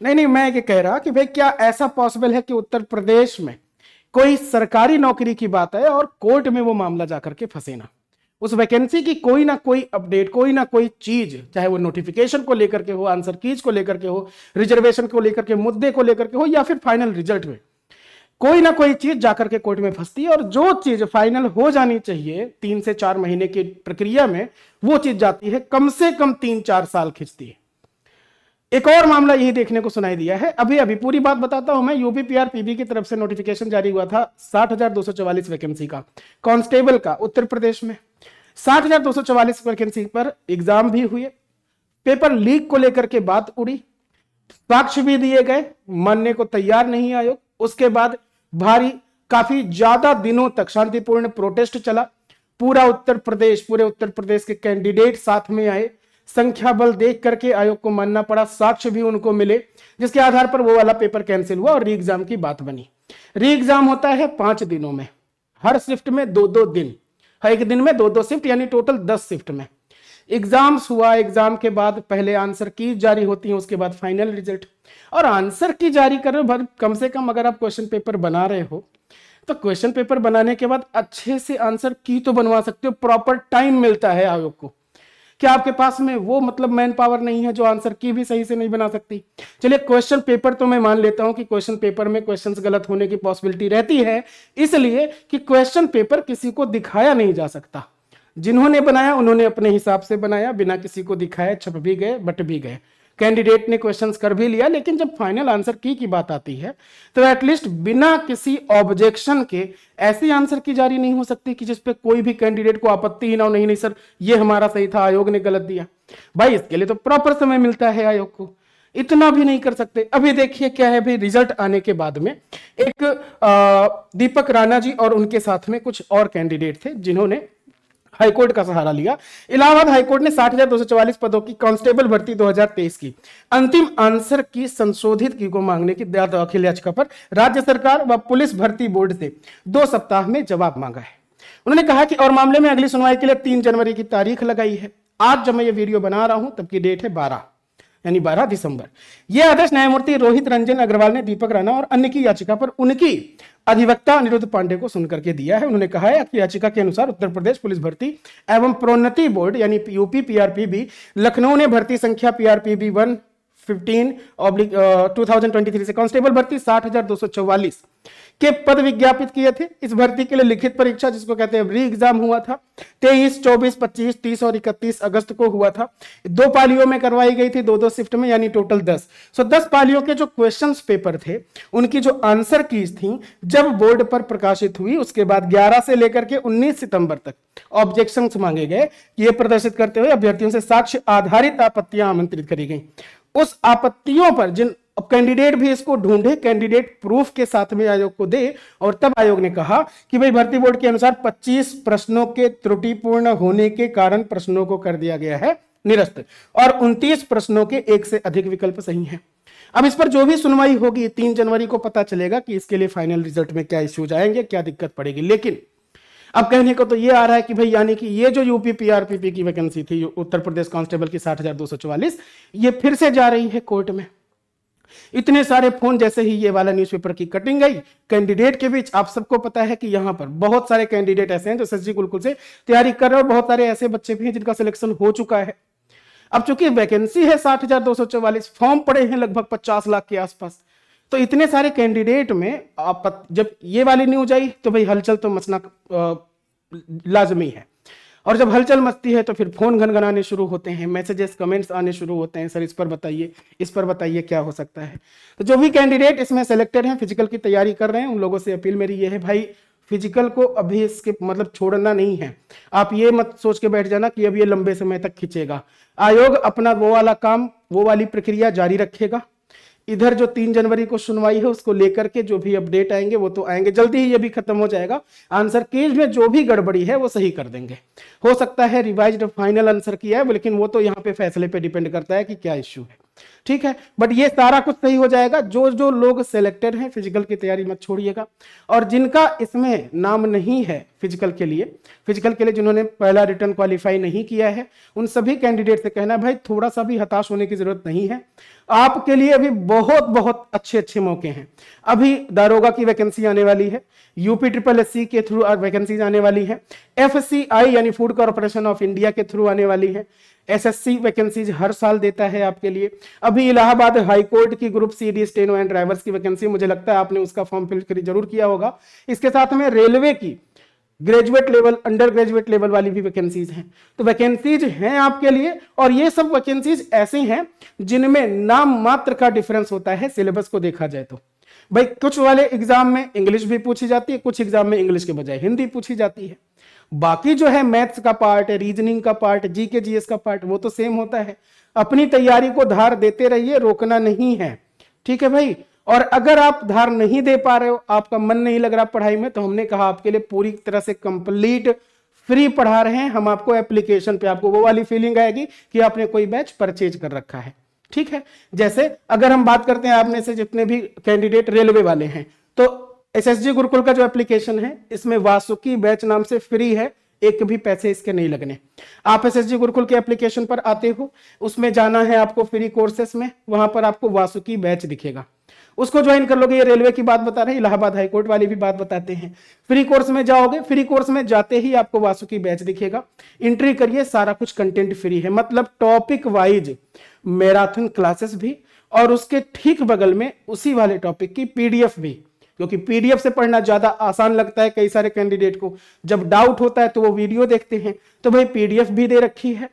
नहीं नहीं, मैं ये कह रहा कि भाई क्या ऐसा पॉसिबल है कि उत्तर प्रदेश में कोई सरकारी नौकरी की बात है और कोर्ट में वो मामला जाकर के फंसे ना, उस वैकेंसी की कोई ना कोई अपडेट, कोई ना कोई चीज, चाहे वो नोटिफिकेशन को लेकर के हो, आंसर कीज को लेकर के हो, रिजर्वेशन को लेकर के, मुद्दे को लेकर के हो, या फिर फाइनल रिजल्ट में कोई ना कोई चीज जाकर के कोर्ट में फंसती है। और जो चीज फाइनल हो जानी चाहिए 3 से 4 महीने की प्रक्रिया में, वो चीज जाती है कम से कम 3-4 साल खिंचती है। एक और मामला यही देखने को सुनाई दिया है। अभी अभी पूरी बात बताता हूं मैं। यूपी पीआरपीबी की तरफ से नोटिफिकेशन जारी हुआ था 60,244 वैकेंसी का, कांस्टेबल का, उत्तर प्रदेश में 60,244 वैकेंसी पर एग्जाम भी हुए। पेपर लीक को लेकर के बात उड़ी, साक्ष्य भी दिए गए, मानने को तैयार नहीं आयोग। उसके बाद भारी, काफी ज्यादा दिनों तक शांतिपूर्ण प्रोटेस्ट चला। पूरे उत्तर प्रदेश के कैंडिडेट साथ में आए, संख्या बल देख करके आयोग को मानना पड़ा, साक्ष्य भी उनको मिले, जिसके आधार पर वो वाला पेपर कैंसिल हुआ और री एग्जाम की बात बनी। री एग्जाम होता है 5 दिनों में, हर शिफ्ट में 2-2 दिन, हर एक दिन में 2-2 शिफ्ट, यानी टोटल 10 शिफ्ट में एग्जाम्स हुआ। एग्जाम के बाद पहले आंसर की जारी होती है, उसके बाद फाइनल रिजल्ट। और आंसर की जारी कर रहे हो, कम से कम अगर आप क्वेश्चन पेपर बना रहे हो तो क्वेश्चन पेपर बनाने के बाद अच्छे से आंसर की तो बनवा सकते हो, प्रॉपर टाइम मिलता है आयोग को। क्या आपके पास में वो मतलब मैन पावर नहीं है जो आंसर की भी सही से नहीं बना सकती? चलिए, क्वेश्चन पेपर तो मैं मान लेता हूं कि क्वेश्चन पेपर में क्वेश्चंस गलत होने की पॉसिबिलिटी रहती है, इसलिए कि क्वेश्चन पेपर किसी को दिखाया नहीं जा सकता। जिन्होंने बनाया उन्होंने अपने हिसाब से बनाया, बिना किसी को दिखाए, छप भी गए, बट भी गए। कैंडिडेट ने क्वेश्चंस कर भी लिया, लेकिन जब फाइनल आंसर की बात आती है तो एटलीस्ट बिना किसी ऑब्जेक्शन के ऐसी आंसर की जारी नहीं हो सकती कि जिसपे कोई भी कैंडिडेट को आपत्ति ही ना हो, नहीं नहीं सर ये हमारा सही था, आयोग ने गलत दिया। भाई इसके लिए तो प्रॉपर समय मिलता है आयोग को, इतना भी नहीं कर सकते। अभी देखिए क्या है भाई, रिजल्ट आने के बाद में एक दीपक राणा जी और उनके साथ में कुछ और कैंडिडेट थे जिन्होंने हाईकोर्ट का सहारा लिया। इलाहाबाद हाईकोर्ट ने 60,244 पदों की कांस्टेबल भर्ती 2023 की अंतिम आंसर की संशोधित की को मांगने की दाखिल याचिका पर राज्य सरकार व पुलिस भर्ती बोर्ड से 2 सप्ताह में जवाब मांगा है। उन्होंने कहा कि और मामले में अगली सुनवाई के लिए 3 जनवरी की तारीख लगाई है। आज जब मैं ये वीडियो बना रहा हूं तब की डेट है 12, यानी 12 दिसंबर। यह आदेश न्यायमूर्ति रोहित रंजन अग्रवाल ने दीपक राणा और अन्य की याचिका पर उनकी अधिवक्ता अनिरुद्ध पांडे को सुनकर के दिया है। उन्होंने कहा है कि याचिका के अनुसार उत्तर प्रदेश पुलिस भर्ती एवं प्रोन्नति बोर्ड यानी यूपी पीआरपीबी लखनऊ ने भर्ती संख्या पीआरपीबी 115/2023 से कांस्टेबल भर्ती 60,244 के पद विज्ञापित किए थे। इस भर्ती के लिए लिखित परीक्षा, जिसको कहते हैं री एग्जाम, हुआ था 23, 24, 25, 30 और 31 अगस्त को हुआ था। 2 पालियों में करवाई गई थी, 2-2 शिफ्ट में, यानी टोटल 10। 10 पालियों के जो क्वेश्चंस पेपर थे, उनकी जो आंसर कीज थी, जब बोर्ड पर प्रकाशित हुई उसके बाद 11 से लेकर के 19 सितंबर तक ऑब्जेक्शंस मांगे गए। ये प्रदर्शित करते हुए अभ्यर्थियों से साक्ष्य आधारित आपत्तियां आमंत्रित करी गई। उस आपत्तियों पर जिन कैंडिडेट भी इसको ढूंढे, कैंडिडेट प्रूफ के साथ में आयोग को दे, और तब आयोग ने कहा कि भाई भर्ती बोर्ड के अनुसार 25 प्रश्नों के त्रुटिपूर्ण होने के कारण प्रश्नों को कर दिया गया है निरस्त और 29 प्रश्नों के 1 से अधिक विकल्प सही हैं। अब इस पर जो भी सुनवाई होगी 3 जनवरी को पता चलेगा कि इसके लिए फाइनल रिजल्ट में क्या इश्यूज आएंगे, क्या दिक्कत पड़ेगी। लेकिन अब कहने को तो ये आ रहा है कि भाई यानी कि ये जो यूपी पीआरपीबी की वैकेंसी थी उत्तर प्रदेश कांस्टेबल की 60,244, ये फिर से जा रही है कोर्ट में। इतने सारे फोन, जैसे ही ये वाला न्यूज़पेपर की कटिंग गई कैंडिडेट के बीच, आप सबको पता है कि यहां पर बहुत सारे कैंडिडेट ऐसे हैं जो एसएसजी गुरुकुल से तैयारी कर रहे हैं और बहुत सारे ऐसे बच्चे भी हैं जिनका सिलेक्शन हो चुका है। अब चूंकि वैकेंसी है 60,244, फॉर्म पड़े हैं लगभग 50 लाख के आसपास, तो इतने सारे कैंडिडेट में जब ये वाली न्यूज आई तो भाई हलचल तो मचना लाजमी है। और जब हलचल मचती है तो फिर फोन घनघनाने शुरू होते हैं, मैसेजेस, कमेंट्स आने शुरू होते हैं, सर इस पर बताइए, इस पर बताइए क्या हो सकता है। तो जो भी कैंडिडेट इसमें सेलेक्टेड हैं, फिजिकल की तैयारी कर रहे हैं, उन लोगों से अपील मेरी ये है भाई, फिजिकल को अभी इसके मतलब छोड़ना नहीं है। आप ये मत सोच के बैठ जाना कि अब ये लंबे समय तक खिंचेगा। आयोग अपना वो वाला काम, वो वाली प्रक्रिया जारी रखेगा। इधर जो 3 जनवरी को सुनवाई है उसको लेकर के जो भी अपडेट आएंगे वो तो आएंगे, जल्दी ही ये भी खत्म हो जाएगा। आंसर कीज में जो भी गड़बड़ी है वो सही कर देंगे। हो सकता है रिवाइज्ड फाइनल आंसर किया है, लेकिन वो तो यहाँ पे फैसले पे डिपेंड करता है कि क्या इश्यू है। ठीक है। बट ये सारा कुछ सही हो जाएगा। जो जो लोग सिलेक्टेड हैं फिजिकल की तैयारी मत छोड़िएगा, और जिनका इसमें नाम नहीं है फिजिकल के लिए जिन्होंने पहला रिटर्न क्वालिफाई नहीं किया है, उन सभी कैंडिडेट से कहना है भाई थोड़ा सा भी हताश होने की जरूरत नहीं है। आपके लिए अभी बहुत बहुत अच्छे अच्छे मौके हैं। अभी दारोगा की वैकेंसी आने वाली है, यूपी ट्रिपल एससी के थ्रू वैकेंसीज आने वाली है, एफसीआई यानी फूड कॉर्पोरेशन ऑफ इंडिया के थ्रू आने वाली है, एसएससी वैकेंसीज हर साल देता है आपके लिए। अभी इलाहाबाद हाईकोर्ट की group CD steno and drivers की वैकेंसी, मुझे लगता है आपने उसका फॉर्म फिल जरूर किया होगा। इसके साथ में रेलवे की graduate level, under graduate level वाली भी वैकेंसीज हैं। तो वैकेंसीज हैं आपके लिए, और ये सब वैकेंसीज ऐसे हैं जिनमें नाम मात्र का डिफरेंस होता है सिलेबस को देखा जाए तो। भाई कुछ वाले एग्जाम में इंग्लिश भी पूछी जाती है, कुछ एग्जाम में इंग्लिश के बजाय हिंदी पूछी जाती है। बाकी जो है मैथ्स का पार्ट है, रीजनिंग का पार्ट, जीके जीएस का पार्ट, वो तो सेम होता है। अपनी तैयारी को धार देते रहिए, रोकना नहीं है, ठीक है भाई। और अगर आप धार नहीं दे पा रहे हो, आपका मन नहीं लग रहा पढ़ाई में, तो हमने कहा आपके लिए पूरी तरह से कंप्लीट फ्री पढ़ा रहे हैं हम आपको। एप्लीकेशन पे आपको वो वाली फीलिंग आएगी कि आपने कोई बैच परचेज कर रखा है, ठीक है। जैसे अगर हम बात करते हैं आप में से जितने भी कैंडिडेट रेलवे वाले हैं, तो एसएसजी गुरुकुल का जो एप्लीकेशन है इसमें वासुकी बैच नाम से फ्री है, एक भी पैसे इसके नहीं लगने। आप एसएसजी गुरुकुल के एप्लीकेशन पर आते हो, उसमें जाना है आपको फ्री कोर्सेस में, वहां पर आपको वासुकी बैच दिखेगा, उसको ज्वाइन कर लोगे। ये रेलवे की बात बता रहे हैं, इलाहाबाद हाईकोर्ट वाली भी बात बताते हैं। फ्री कोर्स में जाओगे, फ्री कोर्स में जाते ही आपको वासुकी बैच दिखेगा, एंट्री करिए, सारा कुछ कंटेंट फ्री है। मतलब टॉपिक वाइज मैराथन क्लासेस भी, और उसके ठीक बगल में उसी वाले टॉपिक की पीडीएफ भी, क्योंकि पीडीएफ से पढ़ना ज्यादा आसान लगता है कई सारे कैंडिडेट को। जब डाउट होता है तो वो वीडियो देखते हैं, तो भाई पीडीएफ भी दे रखी है,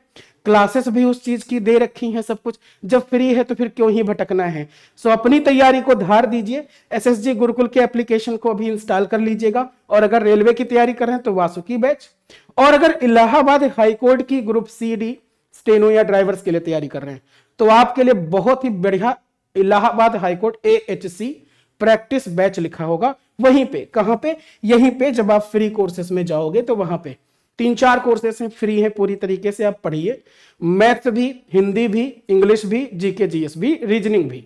क्लासेस भी उस चीज की दे रखी हैं, सब कुछ जब फ्री है तो फिर क्यों ही भटकना है। सो अपनी तैयारी को धार दीजिए, एसएसजी गुरुकुल के एप्लीकेशन को अभी इंस्टॉल कर लीजिएगा। और अगर रेलवे की तैयारी कर रहे हैं तो वासुकी बैच, और अगर इलाहाबाद हाईकोर्ट की ग्रुप सीडी स्टेनो या ड्राइवर्स के लिए तैयारी कर रहे हैं तो आपके लिए बहुत ही बढ़िया इलाहाबाद हाईकोर्ट एएचसी प्रैक्टिस बैच लिखा होगा वहीं पे। कहां पे? यहीं पे। जब आप फ्री कोर्सेस में जाओगे तो वहां पे 3-4 कोर्सेस हैं, फ्री हैं, पूरी तरीके से आप पढ़िए। मैथ्स भी, हिंदी भी, इंग्लिश भी, जीके जीएस भी, रीजनिंग भी,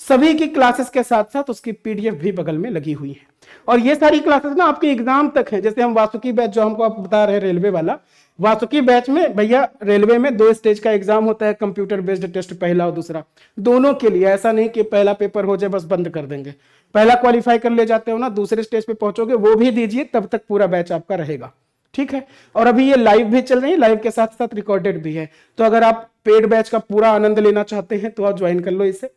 सभी की क्लासेस के साथ साथ उसकी पीडीएफ भी बगल में लगी हुई है। और ये सारी क्लासेस ना आपके एग्जाम तक है। जैसे हम वासुकी बैच जो हमको आप बता रहे हैं रेलवे वाला, वासुकी बैच में भैया रेलवे में 2 स्टेज का एग्जाम होता है, कंप्यूटर बेस्ड टेस्ट, पहला और दूसरा, दोनों के लिए। ऐसा नहीं कि पहला पेपर हो जाए बस बंद कर देंगे। पहला क्वालिफाई कर ले जाते हो ना, दूसरे स्टेज पे पहुंचोगे वो भी दीजिए, तब तक पूरा बैच आपका रहेगा, ठीक है। और अभी ये लाइव भी चल रही है, लाइव के साथ साथ रिकॉर्डेड भी है। तो अगर आप पेड बैच का पूरा आनंद लेना चाहते हैं तो आप ज्वाइन कर लो इसे,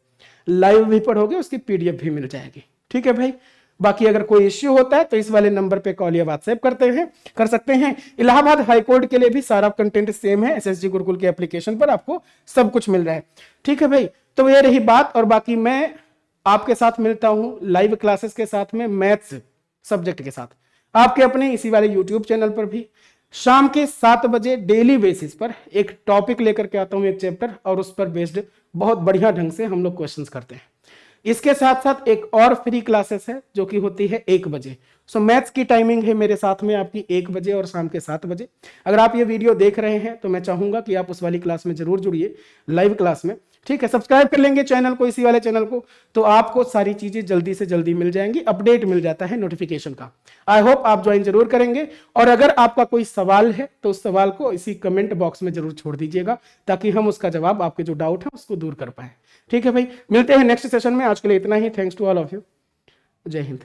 लाइव भी पढ़ोगे, उसकी पीडीएफ भी मिल जाएगी, ठीक है भाई। बाकी अगर कोई इश्यू होता है तो इस वाले नंबर पे कॉल या व्हाट्सएप कर सकते हैं। इलाहाबाद हाईकोर्ट के लिए भी सारा कंटेंट सेम है, एसएसजी गुरुकुल के एप्लीकेशन पर आपको सब कुछ मिल रहा है, ठीक है भाई। तो ये रही बात। और बाकी मैं आपके साथ मिलता हूं लाइव क्लासेस के साथ में, मैथ्स सब्जेक्ट के साथ, आपके अपने इसी वाले यूट्यूब चैनल पर भी शाम के 7 बजे डेली बेसिस पर एक टॉपिक लेकर के आता हूं, एक चैप्टर, और उस पर बेस्ड बहुत बढ़िया ढंग से हम लोग क्वेश्चंस करते हैं। इसके साथ साथ एक और फ्री क्लासेस है जो कि होती है 1 बजे। सो मैथ्स की टाइमिंग है मेरे साथ में आपकी 1 बजे और शाम के 7 बजे। अगर आप ये वीडियो देख रहे हैं तो मैं चाहूंगा कि आप उस वाली क्लास में जरूर जुड़िए, लाइव क्लास में, ठीक है। सब्सक्राइब कर लेंगे चैनल को, इसी वाले चैनल को, तो आपको सारी चीजें जल्दी से जल्दी मिल जाएंगी, अपडेट मिल जाता है नोटिफिकेशन का। आई होप आप ज्वाइन जरूर करेंगे। और अगर आपका कोई सवाल है तो उस सवाल को इसी कमेंट बॉक्स में जरूर छोड़ दीजिएगा, ताकि हम उसका जवाब, आपके जो डाउट है उसको दूर कर पाए, ठीक है भाई। मिलते हैं नेक्स्ट सेशन में। आज के लिए इतना ही। Thanks to all of you. Jai Hind.